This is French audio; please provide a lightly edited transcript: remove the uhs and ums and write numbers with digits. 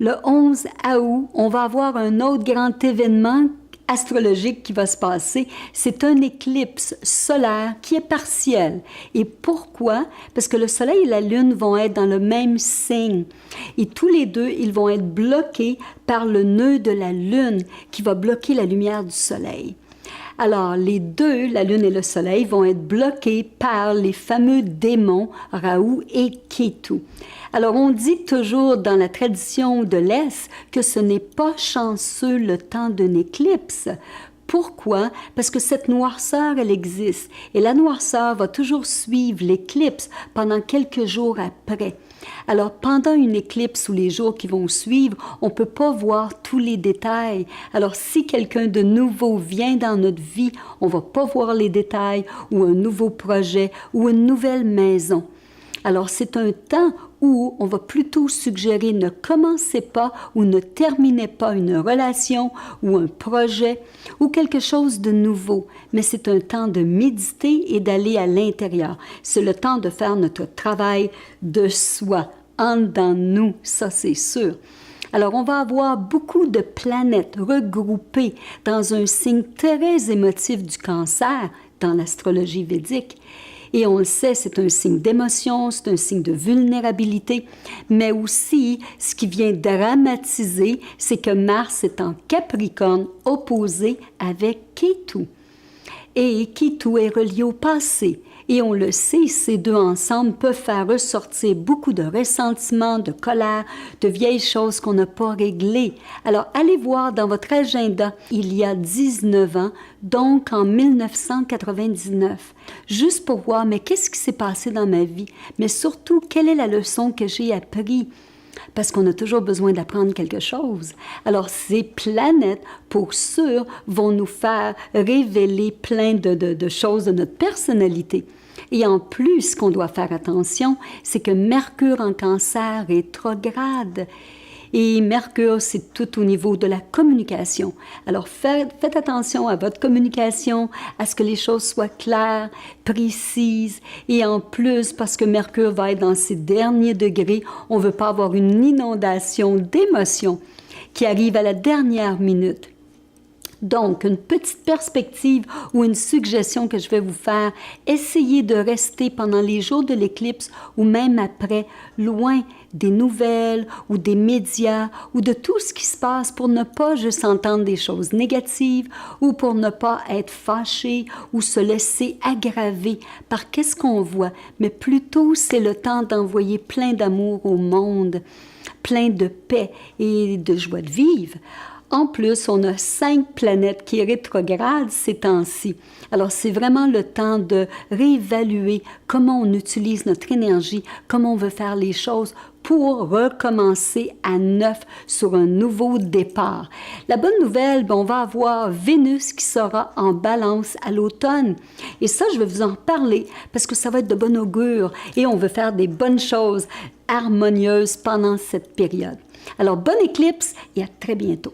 Le 11 août, on va avoir un autre grand événement astrologique qui va se passer. C'est un éclipse solaire qui est partiel. Et pourquoi? Parce que le Soleil et la Lune vont être dans le même signe. Et tous les deux, ils vont être bloqués par le nœud de la Lune qui va bloquer la lumière du Soleil. Alors, les deux, la Lune et le Soleil, vont être bloqués par les fameux démons Rahu et Ketu. Alors, on dit toujours dans la tradition de l'Est que ce n'est pas chanceux le temps d'une éclipse. Pourquoi? Parce que cette noirceur, elle existe. Et la noirceur va toujours suivre l'éclipse pendant quelques jours après. Alors, pendant une éclipse ou les jours qui vont suivre, on ne peut pas voir tous les détails. Alors, si quelqu'un de nouveau vient dans notre vie, on ne va pas voir les détails ou un nouveau projet ou une nouvelle maison. Alors, c'est un temps où on va plutôt suggérer ne commencez pas ou ne terminez pas une relation ou un projet ou quelque chose de nouveau. Mais c'est un temps de méditer et d'aller à l'intérieur. C'est le temps de faire notre travail de soi, en dedans nous, ça c'est sûr. Alors, on va avoir beaucoup de planètes regroupées dans un signe très émotif du Cancer dans l'astrologie védique. Et on le sait, c'est un signe d'émotion, c'est un signe de vulnérabilité, mais aussi, ce qui vient dramatiser, c'est que Mars est en Capricorne, opposé avec Ketu. Et Ketu est relié au passé. Et on le sait, ces deux ensemble peuvent faire ressortir beaucoup de ressentiments, de colère, de vieilles choses qu'on n'a pas réglées. Alors, allez voir dans votre agenda, il y a 19 ans, donc en 1999, juste pour voir, mais qu'est-ce qui s'est passé dans ma vie? Mais surtout, quelle est la leçon que j'ai apprise? Parce qu'on a toujours besoin d'apprendre quelque chose. Alors, ces planètes, pour sûr, vont nous faire révéler plein de choses de notre personnalité. Et en plus, ce qu'on doit faire attention, c'est que Mercure en Cancer est rétrograde. Et Mercure, c'est tout au niveau de la communication. Alors, faites attention à votre communication, à ce que les choses soient claires, précises. Et en plus, parce que Mercure va être dans ses derniers degrés, on ne veut pas avoir une inondation d'émotions qui arrive à la dernière minute. Donc, une petite perspective ou une suggestion que je vais vous faire, essayez de rester pendant les jours de l'éclipse ou même après, loin des nouvelles ou des médias ou de tout ce qui se passe pour ne pas juste entendre des choses négatives ou pour ne pas être fâché ou se laisser aggraver par qu'est-ce qu'on voit. Mais plutôt, c'est le temps d'envoyer plein d'amour au monde, plein de paix et de joie de vivre. En plus, on a 5 planètes qui rétrogradent ces temps-ci. Alors, c'est vraiment le temps de réévaluer comment on utilise notre énergie, comment on veut faire les choses pour recommencer à neuf sur un nouveau départ. La bonne nouvelle, on va avoir Vénus qui sera en Balance à l'automne. Et ça, je vais vous en parler parce que ça va être de bon augure et on veut faire des bonnes choses harmonieuses pendant cette période. Alors, bonne éclipse et à très bientôt.